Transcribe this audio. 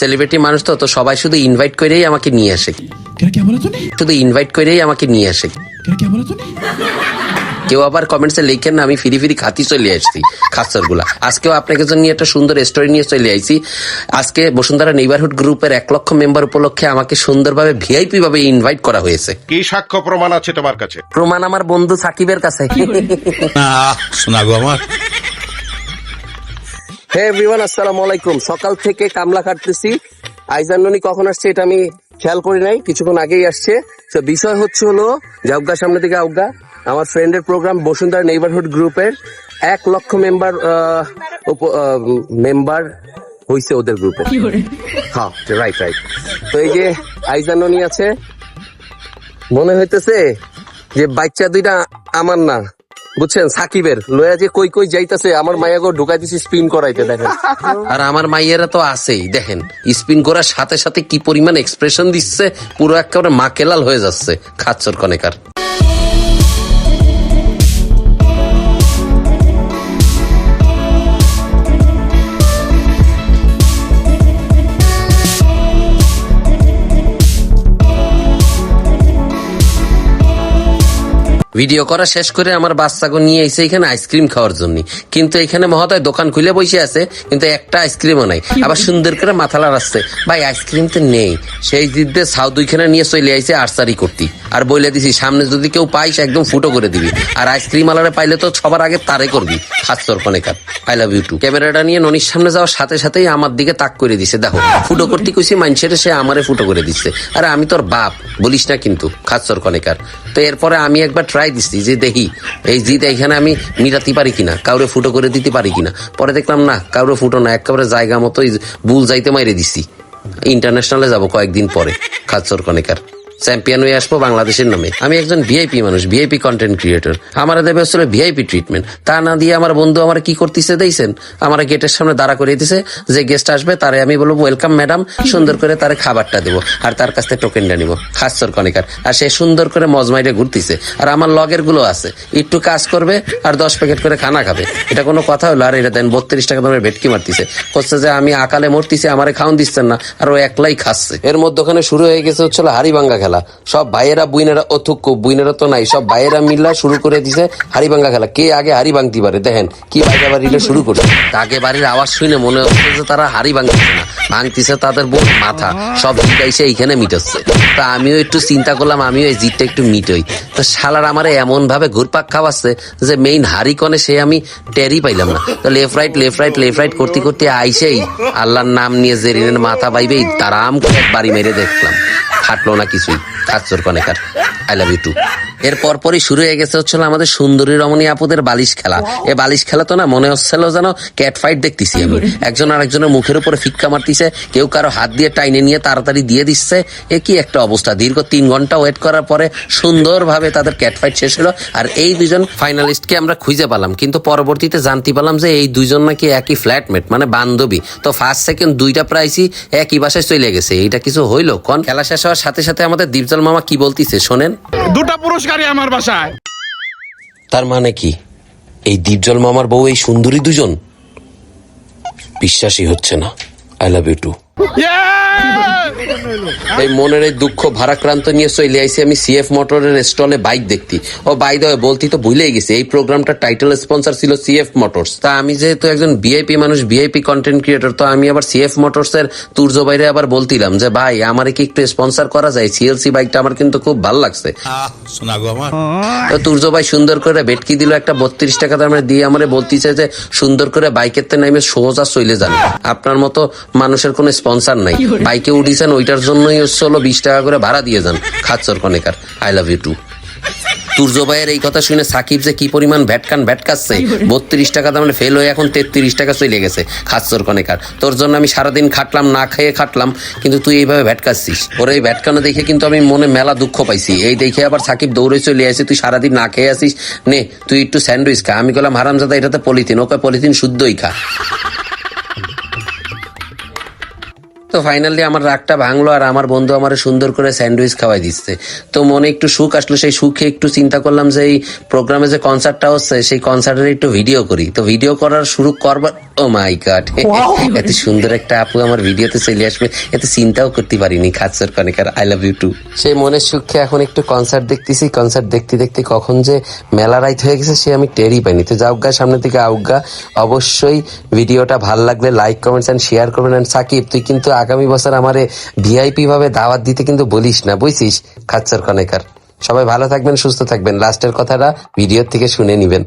Celebrity মানুষ তো সবাই শুধু ইনভাইট করেই আমাকে নিয়ে আসে, শুধু ইনভাইট করেই আমাকে নিয়ে আসে। কেউ আবার কমেন্টসে লিখেন না আমি ফিরি ফিরি খাতি চলে আসছি খাচ্চর গুলা। আজকেও আপনাকে জন্য একটা সুন্দর স্টোরি নিয়ে চলে আইছি। আজকে বসুন্ধরা নেইবারহুড গ্রুপের 1 লক্ষ মেম্বার উপলক্ষে আমাকে সুন্দরভাবে ভিআইপি ভাবে ইনভাইট করা হয়েছে। কি সাক্ষ্য প্রমাণ আছে তোমার কাছে? প্রমাণ আমার বন্ধু সাকিবের কাছে। শোনা গো আমার। হে এভরিওয়ান, আসসালামু আলাইকুম। সকাল থেকে কামলা কাটতেছি। আইজান্ননি কখন আসছে এটা আমি খেয়াল করি নাই, কিছুক্ষণ আগেই আসছে। তো বিষয় হচ্ছে হলো জাউগা সামনে থেকে আউগা আমার ফ্রেন্ডের প্রোগ্রাম বসুন্ধরা নেইবারহুড গ্রুপের 1 লক্ষ মেম্বার হইছে ওদের গ্রুপে। হ্যাঁ রাইট। তো এই যে আইজান্ননি আছে, মনে হইতেছে যে বাচ্চা দুইটা আমার না, বুঝছেন, সাকিবের লয়া যে কই কই যাইতেছে। আমার মাইয়াগো ঢুকাই দিছি স্পিন করাইতে, দেখেন। আর আমার মাইয়েরা তো আছেই, দেখেন স্পিন করার সাথে সাথে কি পরিমাণ এক্সপ্রেশন দিচ্ছে, পুরো একেবারে মাকেলাল হয়ে যাচ্ছে খাচ্চর কনেকার। ভিডিও করা শেষ করে আমার বাচ্চাকে নিয়ে এসে এখানে আইসক্রিম খাওয়ার জন্য, কিন্তু এখানে মহোদয় দোকান খুলে বসে আছে, কিন্তু একটা আইসক্রিমও নাই। আবার সুন্দর করে মাথা লাড়াচ্ছে, ভাই আইসক্রিম তো নেই। সেই জিদ্দে ছাউ দুইখানে নিয়ে চলে আইছে আর্চারি করতি, আর বলে দিছি সামনে যদি কেউ পাইস একদম ফুটো করে দিবি, আর আইসক্রিম আলারে পাইলে তো সবার আগে তারে করবি খাচ্চর কনেকার। I love you too. ক্যামেরাটা নিয়ে ননির সামনে যাওয়ার সাথে সাথেই আমার দিকে তাক করে দিছে, দেখো ফুটো করতে কইছি মানুষের, সে আমারে ফুটো করে দিচ্ছে। আরে আমি তোর বাপ বলিস না কিন্তু খাচ্চর কনেকার। তো এরপরে আমি একবার ট্রাই দিচ্ছি যে দেখি এই জিদ এখানে আমি মিটাতে পারি কিনা, কাউরে ফুটো করে দিতে পারি কিনা। পরে দেখলাম না, কাউরে ফুটো না, একেবারে জায়গা মতো বুল যাইতে মাইরে দিচ্ছি। ইন্টারন্যাশনালে যাব কয়েকদিন পরে খাচ্চর কনেকার, চ্যাম্পিয়ন হয়ে আসবো বাংলাদেশের নামে। আমি একজন ভিআইপি মানুষ, ভিআইপি কন্টেন্ট ক্রিয়েটর। আমার দেবে আসলে ভিআইপি ট্রিটমেন্ট, তা না দিয়ে আমার বন্ধু আমার কি করতেছে দেখছেন, আমার গেটের সামনে দাঁড়া করিয়ে দিছে। যে গেস্ট আসবে তারে আমি বলবো ওয়েলকাম ম্যাডাম, সুন্দর করে তারে খাবারটা দেবো আর তার কাছ থেকে টোকেনটা নিবো খাচ্চর কনেকার। আর সে সুন্দর করে মজমাইরে ঘুরতেছে, আর আমার লগের গুলো আছে, একটু কাজ করবে আর 10 প্যাকেট করে খানা খাবে। এটা কোনো কথা হলো? আর এটা দেন 32 টাকা দামের ভেটকি মারতেছে, করছে যে আমি আকালে মরতেছি, আমারে খাওয়ান দিচ্ছেন না, আর ও একলাই খাচ্ছে। এর মধ্যে ওখানে শুরু হয়ে গেছে হচ্ছিল হাড়ি ভাঙ্গা খেলা। সব ভাইয়েরা বুইনেরা, অথুক্য বুইনেরা তো নাই, সব ভাইয়েরা মিল্লা শুরু করে দিছে হাড়ি ভাঙ্গা খেলা। কে আগে হাড়ি ভাঙতে পারে, দেখেন কি বাইরে বাড়িটা শুরু করছে। আগে বাড়ির আওয়াজ শুনে মনে হচ্ছে যে তারা হাড়ি ভাঙতেছে না, ভাঙতেছে তাদের বোন মাথা। সব জিটাইছে এইখানে মিটাচ্ছে। তা আমিও একটু চিন্তা করলাম, আমিও এই জিতটা একটু মিটই। তো শালার আমার এমন ভাবে ঘুরপাক খাওয়াচ্ছে যে মেইন হাড়ি কনে সে আমি টেরই পাইলাম না। তো লেফট রাইট করতে করতে আইসেই আল্লাহর নাম নিয়ে জেরিনের মাথা বাইবেই তারাম করে এক বাড়ি মেরে দেখলাম, হাঁটলো না কিছুই খাচ্চর কনেকার। I love you too. এর পরপরই শুরু হয়ে গেছে হচ্ছিল আমাদের সুন্দরী রমণী আপুদের বালিশ খেলা। এ বালিশ খেলা তো না মনে হচ্ছিল যেন ক্যাট ফাইট দেখতেছি আমি। একজন আরেকজনের মুখের উপরে ফিক্কা মারতিছে, কেউ কারো হাত দিয়ে টাইনে নিয়ে তাড়াতাড়ি দিয়ে দিচ্ছে। এ কি একটা অবস্থা। দীর্ঘ 3 ঘন্টা ওয়েট করার পরে সুন্দরভাবে তাদের ক্যাট ফাইট শেষ হলো। আর এই দুজন ফাইনালিস্টকে আমরা খুঁজে পেলাম, কিন্তু পরবর্তীতে জানতে পারলাম যে এই দুজন নাকি একই ফ্ল্যাটমেট, মানে বান্ধবী। তো ফার্স্ট সেকেন্ড দুইটা প্রাইসই একই বাসায় চলে গেছে। এইটা কিছু হইলো কোন? খেলা শেষ হওয়ার সাথে সাথে আমাদের দীপজল মামা কি বলতিছে শোনেন। 2টা পুরস্কারই আমার বাসায়। তার মানে কি এই দীপজল মামার বউ এই সুন্দরী দুজন? বিশ্বাসই হচ্ছে না। I love you too. এই মনের এই দুঃখ ভারাক্রান্ত নিয়ে চলে আইসি আমি সিএফ মোটরের স্টলে বাইক দেখতি। ও বাই দ্য ওয়ে বলতি তো ভুলেই গেছি, এই প্রোগ্রামটার টাইটেল স্পন্সর ছিল সিএফ মোটরস। তা আমি যেহেতু একজন ভিআইপি মানুষ, ভিআইপি কন্টেন্ট ক্রিয়েটর, তো আমি আবার সিএফ মোটরস এর তুর্য বাইরে আবার বলতিলাম যে ভাই আমারে কি একটু স্পন্সর করা যায়, সিএলসি বাইকটা আমার কিন্তু খুব ভালো লাগছে। শোনা গো আমার। তো তুর্য ভাই সুন্দর করে ভেটকি দিল একটা 32 টাকা দামের, দিয়ে আমারে বলতিছে যে সুন্দর করে বাইকের তে নামে সোজা চলে যান, আপনার মতো মানুষের কোনো স্পন্সর নাই, বাইকে উঠিছেন ওইটার জন্যই হলো 20 টাকা করে ভাড়া দিয়ে যান খাচ্চর কনেকার। I love you too. Turya ভাইয়ের এই কথা শুনে সাকিব যে কি পরিমাণ ভ্যাটকাচ্ছে, 32 টাকা দামে ফেল হয়ে এখন 33 টাকা চলে গেছে খাচ্চর কনেকার। তোর জন্য আমি সারাদিন খাটলাম, না খেয়ে খাটলাম, কিন্তু তুই এইভাবে ভ্যাটকাচ্ছিস। ওর এই ভ্যাটকানো দেখে কিন্তু আমি মনে মেলা দুঃখ পাইছি। এই দেখে আবার সাকিব দৌড়ে চলে আসে, তুই সারাদিন না খেয়ে আসিস, নে তুই একটু স্যান্ডউইচ খা। আমি বললাম হারামজাদা এটাতে পলিথিন, ওকে পলিথিন শুদ্ধই খা। তো ফাইনালি আমার রাগটা ভাঙলো আর আমার বন্ধু আমার সুন্দর করে স্যান্ডউইচ খাওয়াই দিচ্ছে। তো মনে একটু সুখ আসলো, সেই সুখে একটু চিন্তা করলাম যে এই প্রোগ্রামে যে কনসার্টটা হচ্ছে সেই কনসার্টের একটু ভিডিও করি। তো ভিডিও করার শুরু করবার, ও মাই গড, এত সুন্দর একটা আপু আমার ভিডিওতে চলে আসবে এত চিন্তাও করতে পারিনি। খাচ্ছর কনেকার, আই লাভ ইউ টু। সেই মনের সুখে এখন একটু কনসার্ট দেখতেছি। কনসার্ট দেখতে দেখতে কখন যে মেলা রাইত হয়ে গেছে সে আমি টেরই পাইনি। তো যাওগা, সামনে থেকে আউগা। অবশ্যই ভিডিওটা ভালো লাগলে লাইক, কমেন্টস এন্ড শেয়ার করবেন। এন্ড সাকিব, তুই কিন্তু আগামী বছর আমারে ভিআইপি ভাবে দাওয়াত দিতে কিন্তু বলিস না, বুঝছিস? খাচ্ছর কনেকার। সবাই ভালো থাকবেন, সুস্থ থাকবেন। লাস্টের কথাটা ভিডিওর থেকে শুনে নিবেন।